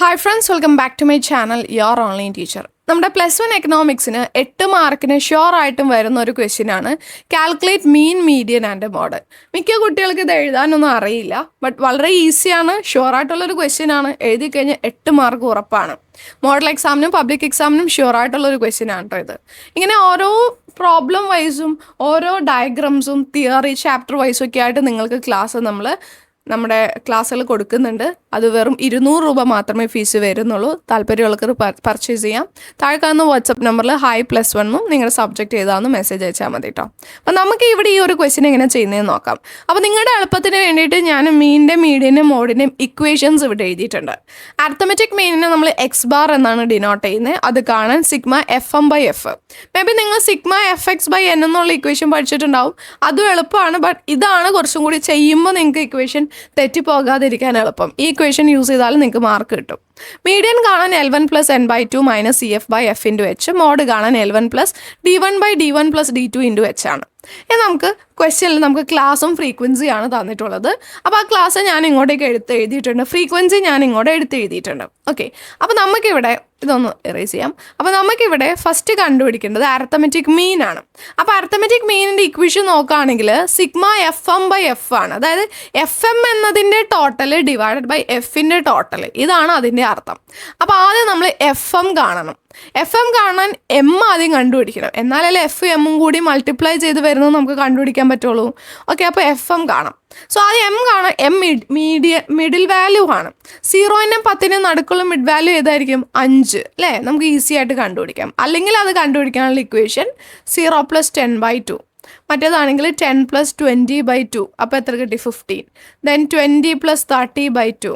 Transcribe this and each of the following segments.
Hi friends, welcome back to my channel your online teacher. നമ്മുടെ +1 എക്കണോമിക്സിന് 8 മാർക്കിന് sure ആയിട്ടും വരുന്ന ഒരു ക്വസ്റ്റ്യനാണ് calculate mean, median and mode. മിക്ക കുട്ടികൾക്ക് ഇത് എഴുതാനൊന്നും അറിയില്ല, ബട്ട് വളരെ ഈസിയാണ്, ഷുവർ ആയിട്ടുള്ളൊരു ക്വസ്റ്റ്യൻ ആണ്. എഴുതി കഴിഞ്ഞാൽ 8 മാർക്ക് ഉറപ്പാണ്. മോഡൽ എക്സാമിനും പബ്ലിക് എക്സാമിനും ഷുവർ ആയിട്ടുള്ളൊരു ക്വസ്റ്റ്യൻ ആണ് കേട്ടോ ഇത്. ഇങ്ങനെ ഓരോ പ്രോബ്ലം വൈസും ഓരോ ഡയഗ്രാംസും തിയറി ചാപ്റ്റർ വൈസും ഒക്കെ ആയിട്ട് നിങ്ങൾക്ക് ക്ലാസ് നമ്മുടെ ക്ലാസ്സുകൾ കൊടുക്കുന്നുണ്ട്. അത് വെറും 200 രൂപ മാത്രമേ ഫീസ് വരുന്നുള്ളൂ. താല്പര്യമുള്ളവർക്ക് പർച്ചേസ് ചെയ്യാം. താഴെ കാണുന്ന വാട്സപ്പ് നമ്പറിൽ ഹായ് +1 എന്നും നിങ്ങളുടെ സബ്ജക്റ്റ് ഏതാണെന്ന് മെസ്സേജ് അയച്ചാൽ മതി കേട്ടോ. അപ്പോൾ നമുക്ക് ഇവിടെ ഈ ഒരു ക്വസ്റ്റ്യൻ എങ്ങനെ ചെയ്യുന്നതെന്ന് നോക്കാം. അപ്പോൾ നിങ്ങളുടെ എളുപ്പത്തിന് വേണ്ടിയിട്ട് ഞാൻ മീനിൻ്റെ, മീഡിയൻ്റെയും മോഡിൻ്റെയും ഇക്വേഷൻസ് ഇവിടെ എഴുതിയിട്ടുണ്ട്. അരിത്തമെറ്റിക് മീനിനെ നമ്മൾ x ബാർ എന്നാണ് ഡിനോട്ട് ചെയ്യുന്നത്. അത് കാണാൻ ∑fm/f. മേ ബി നിങ്ങൾ ∑fx/n എന്നുള്ള ഇക്വേഷൻ പഠിച്ചിട്ടുണ്ടാവും. അതും എളുപ്പമാണ്, ബട്ട് ഇതാണ് കുറച്ചും കൂടി ചെയ്യുമ്പോൾ നിങ്ങൾക്ക് ഇക്വേഷൻ തെറ്റിപ്പോകാതിരിക്കാൻ എളുപ്പം. ഈ ഇക്വേഷൻ യൂസ് ചെയ്താൽ നിങ്ങൾക്ക് മാർക്ക് കിട്ടും. മീഡിയൻ കാണാൻ L1 + n/2 - CF/f × h. Mode കാണാൻ L1 + d1/d1 + d2 × h ആണ്. നമുക്ക് ക്വസ്റ്റ്യനിൽ നമുക്ക് ക്ലാസ്സും ഫ്രീക്വൻസിയാണ് തന്നിട്ടുള്ളത്. അപ്പോൾ ആ ക്ലാസ് ഞാൻ ഇങ്ങോട്ടേക്ക് എഴുതിയിട്ടുണ്ട്, ഫ്രീക്വൻസി ഞാൻ ഇങ്ങോട്ട് എഴുതിയിട്ടുണ്ട്. ഓക്കെ, അപ്പോൾ നമുക്കിവിടെ ഇതൊന്ന് എറേസ് ചെയ്യാം. അപ്പോൾ നമുക്കിവിടെ ഫസ്റ്റ് കണ്ടുപിടിക്കേണ്ടത് അരിത്തമെറ്റിക് മീൻ ആണ്. അപ്പോൾ അരിത്തമെറ്റിക് മീനിൻ്റെ ഇക്വേഷൻ നോക്കുകയാണെങ്കിൽ ∑fm/f ആണ്. അതായത് FM എന്നതിൻ്റെ ടോട്ടൽ / Fൻ്റെ ടോട്ടൽ, ഇതാണ് അതിൻ്റെ അർത്ഥം. അപ്പോൾ ആദ്യം നമ്മൾ FM കാണണം. FM കാണാൻ M ആദ്യം കണ്ടുപിടിക്കണം, എന്നാലല്ലേ F M കൂടി മൾട്ടിപ്ലൈ ചെയ്ത് വരുന്നത് നമുക്ക് കണ്ടുപിടിക്കാൻ പറ്റുള്ളൂ. ഓക്കെ, അപ്പോൾ FM കാണാം. സോ ആദ്യം M കാണാം. M മിഡിൽ വാല്യൂ ആണ്. 0-നും 10-നും നടുക്കുള്ള മിഡ് വാല്യൂ ഏതായിരിക്കും? 5 അല്ലേ? നമുക്ക് ഈസി ആയിട്ട് കണ്ടുപിടിക്കാം. അല്ലെങ്കിൽ അത് കണ്ടുപിടിക്കാനുള്ള ഇക്വേഷൻ 0 + 10/2. മറ്റേതാണെങ്കിൽ 10 + 20/2. അപ്പോൾ എത്ര കിട്ടി? 15. ദെൻ 20 + 30/2.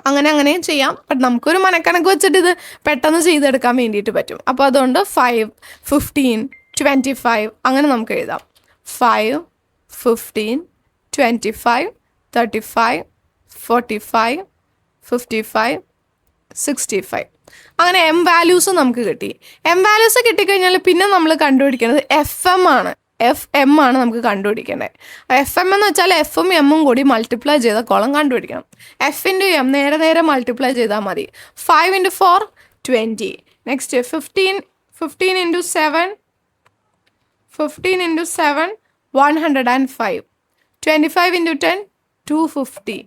അങ്ങനെയും ചെയ്യാം. ബട്ട് നമുക്കൊരു മനക്കണക്ക് വെച്ചിട്ട് ഇത് പെട്ടെന്ന് ചെയ്തെടുക്കാൻ വേണ്ടിയിട്ട് പറ്റും. അപ്പോൾ അതുകൊണ്ട് 5, 15, 25 അങ്ങനെ നമുക്ക് എഴുതാം. 5, 15, 25, 35, 45, 55, 65. അങ്ങനെ M വാല്യൂസ് നമുക്ക് കിട്ടി. M വാല്യൂസ് കിട്ടിക്കഴിഞ്ഞാൽ പിന്നെ നമ്മൾ കണ്ടുപിടിക്കുന്നത് FM ആണ്. FM ആണ് നമുക്ക് കണ്ടുപിടിക്കേണ്ടത്. FM എന്ന് വെച്ചാൽ Fഉം Mഉം കൂടി മൾട്ടിപ്ലൈ ചെയ്ത കോളം കണ്ടുപിടിക്കണം. F × M നേരെ മൾട്ടിപ്ലൈ ചെയ്താൽ മതി. 5 × 4 20. നെക്സ്റ്റ് 15 × 7 105. 25 × 10 250.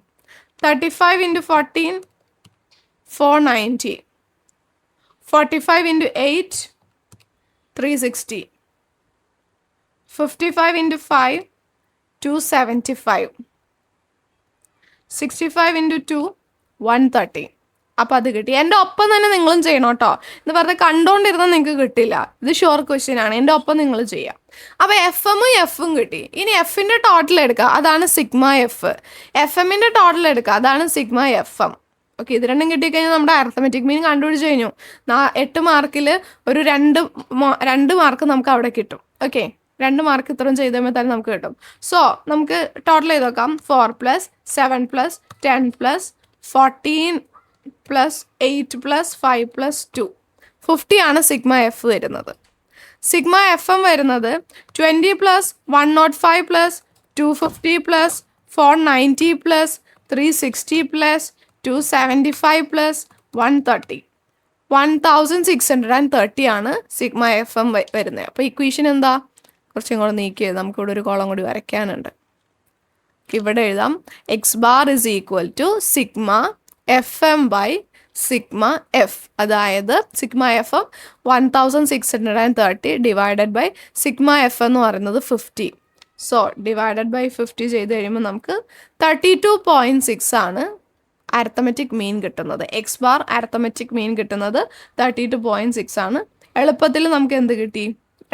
35 × 14 490. 45 × 8 360. 55 × 5 275. 65 × 2 130. അപ്പോൾ അത് കിട്ടി. എൻ്റെ ഒപ്പം തന്നെ നിങ്ങളും ചെയ്യണം കേട്ടോ. ഇത് വെറുതെ കണ്ടുകൊണ്ടിരുന്നാൽ നിങ്ങൾക്ക് കിട്ടില്ല. ഇത് ഷുവർ ക്വസ്റ്റ്യൻ ആണ്. എൻ്റെ ഒപ്പം നിങ്ങൾ ചെയ്യാം. അപ്പോൾ FM Fഉം കിട്ടി. ഇനി Fൻ്റെ ടോട്ടൽ എടുക്കുക, അതാണ് ∑f. FMൻ്റെ ടോട്ടൽ എടുക്കുക, അതാണ് ∑fm. ഓക്കെ, ഇത് രണ്ടും കിട്ടിക്കഴിഞ്ഞാൽ നമ്മുടെ അരിത്തമെറ്റിക് മീൻ കണ്ടുപിടിച്ച് കഴിഞ്ഞു. 8 മാർക്കിൽ ഒരു 2 മാർക്ക് നമുക്ക് അവിടെ കിട്ടും. ഓക്കെ, 2 മാർക്ക് ഇത്രയും ചെയ്ത് കഴിയുമ്പോൾ തന്നെ നമുക്ക് കിട്ടും. സോ നമുക്ക് ടോട്ടൽ ചെയ്ത് നോക്കാം. 4 + 7 + 10 + 14 + 8 + 5 + 2 50 ആണ് ∑f വരുന്നത്. ∑fm വരുന്നത് 20 + 105 + 250 + 490 + 360 + 275 + 130. 1630 ആണ് ∑fm വരുന്നത്. അപ്പോൾ ഇക്വേഷൻ എന്താ? കുറച്ചും കൂടെ നീക്കിയത് നമുക്കിവിടെ ഒരു കോളം കൂടി വരയ്ക്കാനുണ്ട്. ഇവിടെ എഴുതാം x ബാർ = ∑fm/∑f. അതായത് ∑fm 1630 ഡിവൈഡഡ് ബൈ ∑f എന്ന് പറയുന്നത് 50. സോ ഡിവൈഡഡ് ബൈ 50 ചെയ്ത് കഴിയുമ്പോൾ നമുക്ക് 32.6 ആണ് അരിത്തമെറ്റിക് മീൻ കിട്ടുന്നത്. x ബാർ അരിത്തമെറ്റിക് മീൻ കിട്ടുന്നത് 32.6 ആണ്. എളുപ്പത്തിൽ നമുക്ക് എന്ത് കിട്ടി?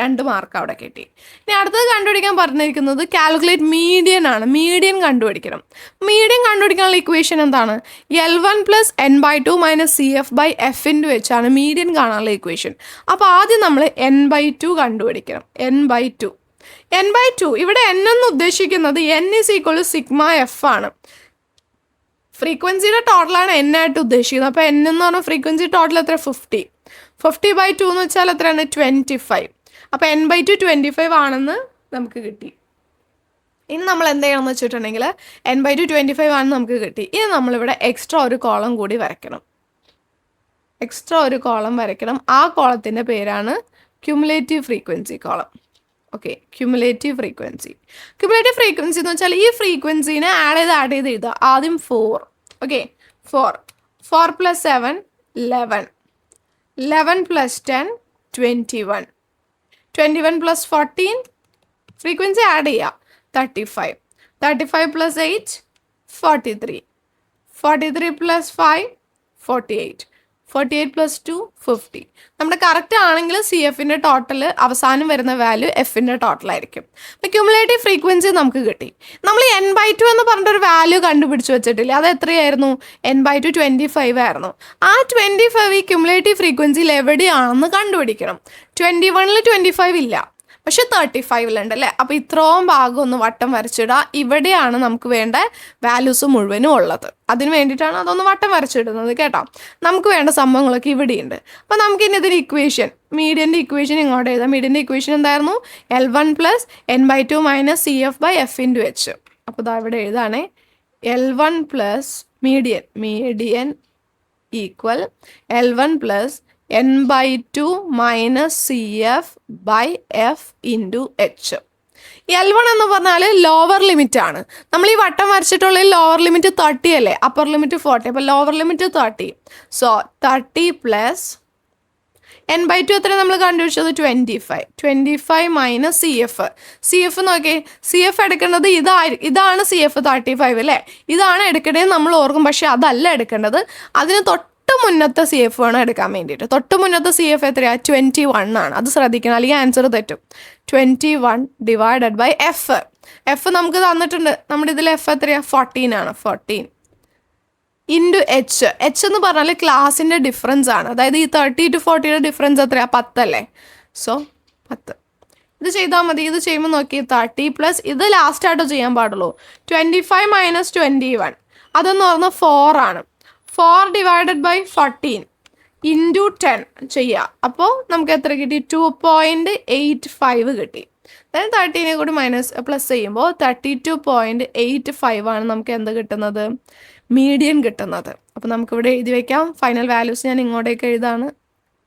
2 മാർക്ക് അവിടെ കിട്ടി. ഇനി അടുത്തത് കണ്ടുപിടിക്കാൻ പറഞ്ഞിരിക്കുന്നത് കാൽക്കുലേറ്റ് മീഡിയൻ ആണ്. മീഡിയൻ കണ്ടുപിടിക്കണം. മീഡിയൻ കണ്ടുപിടിക്കാനുള്ള ഇക്വേഷൻ എന്താണ്? L1 + n/2 - CF/f × h ആണ് മീഡിയൻ കാണാനുള്ള ഇക്വേഷൻ. അപ്പോൾ ആദ്യം നമ്മൾ n/2 കണ്ടുപിടിക്കണം. n/2 ഇവിടെ n എന്ന് ഉദ്ദേശിക്കുന്നത് n = ∑f ആണ്. ഫ്രീക്വൻസിയുടെ ടോട്ടലാണ് n ആയിട്ട് ഉദ്ദേശിക്കുന്നത്. അപ്പോൾ n എന്ന് പറഞ്ഞാൽ ഫ്രീക്വൻസി ടോട്ടൽ എത്ര? 50. 50/2 എന്ന് വെച്ചാൽ എത്രയാണ്? 25. അപ്പോൾ n/2 25 ആണെന്ന് നമുക്ക് കിട്ടി. ഇനി നമ്മൾ എന്ത് ചെയ്യണമെന്ന് വെച്ചിട്ടുണ്ടെങ്കിൽ n/2 25 ആണ് നമുക്ക് കിട്ടി. ഇനി നമ്മളിവിടെ എക്സ്ട്രാ ഒരു കോളം കൂടി വരയ്ക്കണം. ആ കോളത്തിൻ്റെ പേരാണ് cumulative frequency column. Okay, cumulative frequency എന്ന് വെച്ചാൽ ഈ ഫ്രീക്വൻസീനെ ആഡ് ചെയ്ത് എഴുതുക. ആദ്യം 4. ഓക്കെ, 4 + 7 11 11 + 10 21 21 + 14 ഫ്രീക്വൻസി ആഡ് ചെയ്യുക 35 35 + 8 43 43 + 5 48 48 + 2 50. നമ്മുടെ കറക്റ്റ് ആണെങ്കിൽ സി എഫിൻ്റെ ടോട്ടൽ അവസാനം വരുന്ന വാല്യൂ എഫിൻ്റെ ടോട്ടലായിരിക്കും. അപ്പോൾ ക്യുമുലേറ്റീവ് ഫ്രീക്വൻസി നമുക്ക് കിട്ടി. നമ്മൾ n/2 എന്ന് പറഞ്ഞിട്ടൊരു വാല്യൂ കണ്ടുപിടിച്ച് വെച്ചിട്ടില്ല. അത് എത്രയായിരുന്നു? n/2 25 ആയിരുന്നു. ആ 25 ഈ ക്യുമുലേറ്റീവ് ഫ്രീക്വൻസിയിൽ എവിടെയാണെന്ന് കണ്ടുപിടിക്കണം. 21-ൽ 25 ഇല്ല, പക്ഷെ 35-ലുണ്ട് അല്ലേ. അപ്പോൾ ഇത്രയും ഭാഗം ഒന്ന് വട്ടം വരച്ചിടുക. ഇവിടെയാണ് നമുക്ക് വേണ്ട വാല്യൂസ് മുഴുവനും ഉള്ളത്. അതിന് വേണ്ടിയിട്ടാണ് അതൊന്ന് വട്ടം വരച്ചിടുന്നത് കേട്ടോ. നമുക്ക് വേണ്ട സംഭവങ്ങളൊക്കെ ഇവിടെയുണ്ട്. അപ്പോൾ നമുക്ക് ഇനി ഇതിന് ഇക്വേഷൻ, മീഡിയൻ്റെ ഇക്വേഷൻ ഇങ്ങോട്ട് എഴുതാം. മീഡിയൻ്റെ ഇക്വേഷൻ എന്തായിരുന്നു? L1 + n/2 - CF/F × H. അപ്പോൾ ഇതാ ഇവിടെ എഴുതാണേ. L1 + median equal L1 + n/2 - CF/F × H. L1 എന്ന് പറഞ്ഞാൽ ലോവർ ലിമിറ്റ് ആണ്. നമ്മൾ ഈ വട്ടം വരച്ചിട്ടുള്ള ലോവർ ലിമിറ്റ് 30 അല്ലേ, അപ്പർ ലിമിറ്റ് 40. അപ്പോൾ ലോവർ ലിമിറ്റ് 30. സോ 30 + n/2 എത്ര നമ്മൾ കണ്ടുപിടിച്ചത്? 25 25 - CF നോക്കിയേ. CF എടുക്കേണ്ടത് ഇതാണ് CF 35 അല്ലേ. ഇതാണ് എടുക്കേണ്ടത് നമ്മൾ ഓർക്കും, പക്ഷെ അതല്ല എടുക്കേണ്ടത്. അതിന് തൊട്ട് മുന്നത്തെ CF വേണം എടുക്കാൻ വേണ്ടിയിട്ട്. തൊട്ട് മുന്നത്തെ CF എത്രയാണ്? 21 ആണ്. അത് ശ്രദ്ധിക്കണം, അല്ലെങ്കിൽ ആൻസർ തെറ്റും. 21 / F നമുക്ക് തന്നിട്ടുണ്ട്. നമ്മുടെ ഇതിൽ F എത്രയാണ്? 14 ആണ്. 14 × H എന്ന് പറഞ്ഞാൽ ക്ലാസിൻ്റെ ഡിഫറൻസ് ആണ്. അതായത് ഈ 30 to 40യുടെ ഡിഫറൻസ് എത്രയാണ്? 10 അല്ലേ. സോ 10. ഇത് ചെയ്താൽ മതി. ഇത് ചെയ്യുമ്പോൾ നോക്കി 30 + ഇത് ലാസ്റ്റായിട്ടോ ചെയ്യാൻ പാടുള്ളൂ. 25 - 21 അതെന്ന് പറഞ്ഞാൽ 4 ആണ്. 4 / 14 × 10 ചെയ്യുക. അപ്പോൾ നമുക്ക് എത്ര കിട്ടി? 2.85 കിട്ടി. then 30നെ കൂടി പ്ലസ് ചെയ്യുമ്പോൾ 32.85 ആണ് നമുക്ക് എന്ത് കിട്ടുന്നത്? മീഡിയൻ കിട്ടുന്നത്. അപ്പോൾ നമുക്കിവിടെ എഴുതി വയ്ക്കാം. ഫൈനൽ വാല്യൂസ് ഞാൻ ഇങ്ങോട്ടേക്ക് എഴുതാണ്.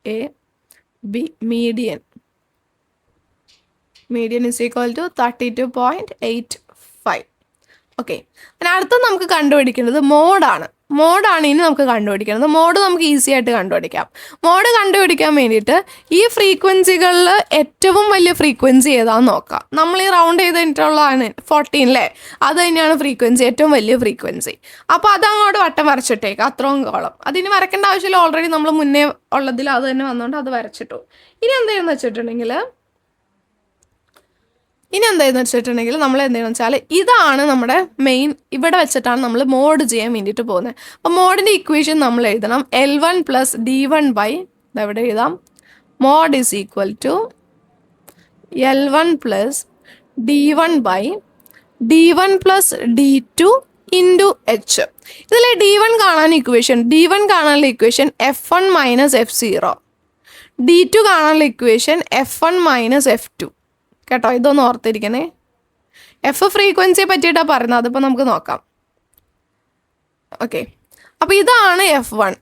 AB median is equal to 32.85. Okay, പിന്നെ അടുത്ത നമുക്ക് കണ്ടുപിടിക്കുന്നത് മോഡാണ്. ഇനി നമുക്ക് കണ്ടുപിടിക്കുന്നത്. മോഡ് നമുക്ക് ഈസി ആയിട്ട് കണ്ടുപിടിക്കാം. മോഡ് കണ്ടുപിടിക്കാൻ വേണ്ടിയിട്ട് ഈ ഫ്രീക്വൻസികളിൽ ഏറ്റവും വലിയ ഫ്രീക്വൻസി ഏതാണെന്ന് നോക്കാം. നമ്മൾ ഈ റൗണ്ട് ചെയ്തിട്ടുള്ളതാണ് 14 അല്ലേ. അത് തന്നെയാണ് ഫ്രീക്വൻസി, ഏറ്റവും വലിയ ഫ്രീക്വൻസി. അപ്പോൾ അതങ്ങോട്ട് വട്ടം വരച്ചിട്ടേക്ക്, അത്രയും കോളം. അതിന് വരയ്ക്കേണ്ട ആവശ്യമില്ല, ഓൾറെഡി നമ്മൾ മുന്നേ ഉള്ളതിൽ അത് തന്നെ വന്നുകൊണ്ട് അത് വരച്ചിട്ടു. ഇനി എന്താണെന്ന് വെച്ചിട്ടുണ്ടെങ്കിൽ നമ്മൾ എന്തെന്ന് വെച്ചാൽ ഇതാണ് നമ്മുടെ മെയിൻ. ഇവിടെ വെച്ചിട്ടാണ് നമ്മൾ മോഡ് ചെയ്യാൻ വേണ്ടിയിട്ട് പോകുന്നത്. അപ്പോൾ മോഡിൻ്റെ ഇക്വേഷൻ നമ്മൾ എഴുതണം. L1 + D1 ഇതെവിടെ എഴുതാം? mod is equal to L1 + D1 D1 + D2 × H. ഇതിൽ D1 കാണാനുള്ള ഇക്വേഷൻ F1 - F0. D2 കാണാനുള്ള ഇക്വേഷൻ F1 - F2. കേട്ടോ, ഇതൊന്ന് ഓർത്തിരിക്കണേ. F ഫ്രീക്വൻസിയെ പറ്റിയിട്ടാണ് പറയുന്നത്. അതിപ്പോൾ നമുക്ക് നോക്കാം. ഓക്കെ, അപ്പോൾ ഇതാണ് F1.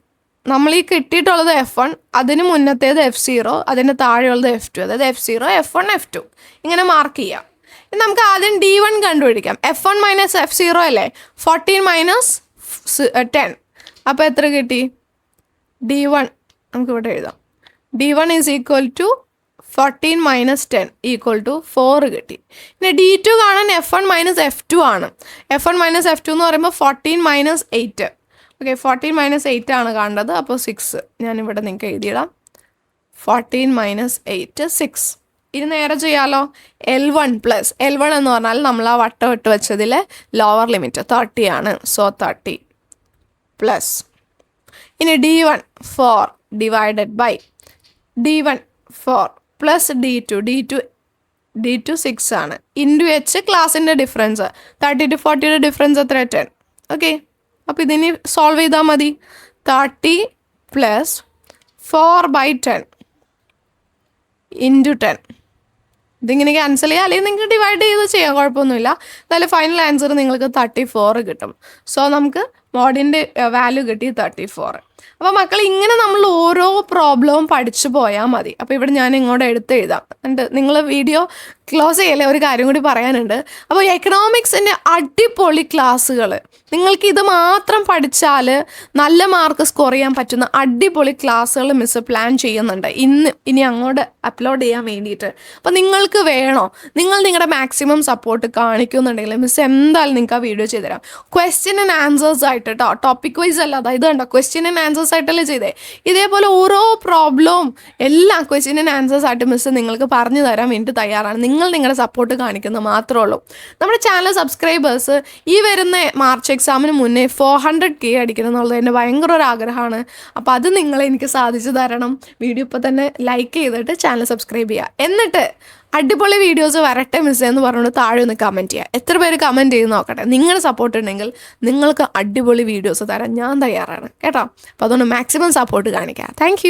നമ്മൾ ഈ കിട്ടിയിട്ടുള്ളത് F1, അതിന് മുന്നത്തേത് F0, അതിന് താഴെയുള്ളത് F2. അതായത് F0 F1 F2 ഇങ്ങനെ മാർക്ക് ചെയ്യാം. ഇനി നമുക്ക് ആദ്യം D1 കണ്ടുപിടിക്കാം. F1 - F0 അല്ലേ. 14 - 10. അപ്പോൾ എത്ര കിട്ടി? D1 നമുക്കിവിടെ എഴുതാം. D1 is equal to 14 - 10 = 4 കിട്ടി. പിന്നെ D2 കാണാൻ F1 - F2 ആണ്. F1 - F2 എന്ന് പറയുമ്പോൾ 14 - 8. ഓക്കെ, 14 - 8 ആണ് കാണേണ്ടത്. അപ്പോൾ 6 ഞാനിവിടെ നിങ്ങൾക്ക് എഴുതിയിടാം. 14 - 8 6. ഇനി നേരെ ചെയ്യാമല്ലോ. L1 എന്ന് പറഞ്ഞാൽ നമ്മൾ ആ വട്ടം ഇട്ട് വെച്ചതിൽ ലോവർ ലിമിറ്റ് 30 ആണ്. So 30 plus. ഇനി D1 4 / D1 4 പ്ലസ് D2 6 ആണ്. × H ക്ലാസിൻ്റെ ഡിഫറൻസ് 30 to 40യുടെ ഡിഫറൻസ് എത്ര? 10. ഓക്കെ, അപ്പോൾ ഇതിന് സോൾവ് ചെയ്താൽ മതി. 30 + 4/10 × 10 ഇതിങ്ങനെ ക്യാൻസൽ ചെയ്യുക, അല്ലെങ്കിൽ നിങ്ങൾക്ക് ഡിവൈഡ് ചെയ്ത് ചെയ്യാം, കുഴപ്പമൊന്നുമില്ല. എന്തായാലും ഫൈനൽ ആൻസർ നിങ്ങൾക്ക് 34 കിട്ടും. സോ നമുക്ക് മോഡിൻ്റെ വാല്യൂ കിട്ടി 34. അപ്പോൾ മക്കൾ ഇങ്ങനെ നമ്മൾ ഓരോ പ്രോബ്ലവും പഠിച്ചു പോയാൽ മതി. അപ്പോൾ ഇവിടെ ഞാൻ ഇങ്ങോട്ട് എഴുതാം. എന്നിട്ട് നിങ്ങൾ വീഡിയോ ക്ലോസ് ചെയ്യല്ലേ, ഒരു കാര്യം കൂടി പറയാനുണ്ട്. അപ്പോൾ എക്കണോമിക്സിൻ്റെ അടിപൊളി ക്ലാസ്സുകൾ, നിങ്ങൾക്ക് ഇത് മാത്രം പഠിച്ചാൽ നല്ല മാർക്ക് സ്കോർ ചെയ്യാൻ പറ്റുന്ന അടിപൊളി ക്ലാസ്സുകൾ മിസ് പ്ലാൻ ചെയ്യുന്നുണ്ട് ഇനി അങ്ങോട്ട് അപ്ലോഡ് ചെയ്യാൻ വേണ്ടിയിട്ട്. അപ്പോൾ നിങ്ങൾക്ക് വേണോ, നിങ്ങൾ നിങ്ങളുടെ മാക്സിമം സപ്പോർട്ട് കാണിക്കുന്നുണ്ടെങ്കിൽ മിസ് എന്തായാലും നിങ്ങൾക്ക് ആ വീഡിയോ ചെയ്തുതരാം. ക്വസ്റ്റ്യൻ ആൻഡ് ആൻസേഴ്സ് ആയിട്ട് കേട്ടോ, ടോപ്പിക് വൈസ് അല്ല. അതായത് കണ്ടോ, ക്വസ്റ്റ്യൻ ആൻഡ് ആൻസേഴ്സ് ആയിട്ടല്ലേ ചെയ്തേ. ഇതേപോലെ ഓരോ പ്രോബ്ലവും എല്ലാം ക്വസ്റ്റ്യൻ ആൻഡ് ആൻസേഴ്സ് ആയിട്ട് മിസ് നിങ്ങൾക്ക് പറഞ്ഞു തരാൻ വേണ്ടി തയ്യാറാണ്. നിങ്ങൾ നിങ്ങളുടെ സപ്പോർട്ട് കാണിക്കുന്നത് മാത്രമേ ഉള്ളൂ. നമ്മുടെ ചാനൽ സബ്സ്ക്രൈബേഴ്സ് ഈ വരുന്ന മാർച്ച് എക്സാമിന് മുന്നേ 400K അടിക്കണം എന്നുള്ളത് എൻ്റെ ഭയങ്കര ഒരു ആഗ്രഹമാണ്. അപ്പോൾ അത് നിങ്ങൾ എനിക്ക് സാധിച്ചു തരണം. വീഡിയോ ഇപ്പോൾ തന്നെ ലൈക്ക് ചെയ്തിട്ട് ചാനൽ സബ്സ്ക്രൈബ് ചെയ്യുക. എന്നിട്ട് അടിപൊളി വീഡിയോസ് വരട്ടെ മിസ് എന്ന് പറഞ്ഞുകൊണ്ട് താഴെ ഒന്ന് കമൻറ്റ് ചെയ്യുക. എത്ര പേര് കമൻറ്റ് ചെയ്ത് നോക്കട്ടെ. നിങ്ങളുടെ സപ്പോർട്ട് ഉണ്ടെങ്കിൽ നിങ്ങൾക്ക് അടിപൊളി വീഡിയോസ് തരാൻ ഞാൻ തയ്യാറാണ് കേട്ടോ. അപ്പോൾ അതുകൊണ്ട് മാക്സിമം സപ്പോർട്ട് കാണിക്കുക. താങ്ക്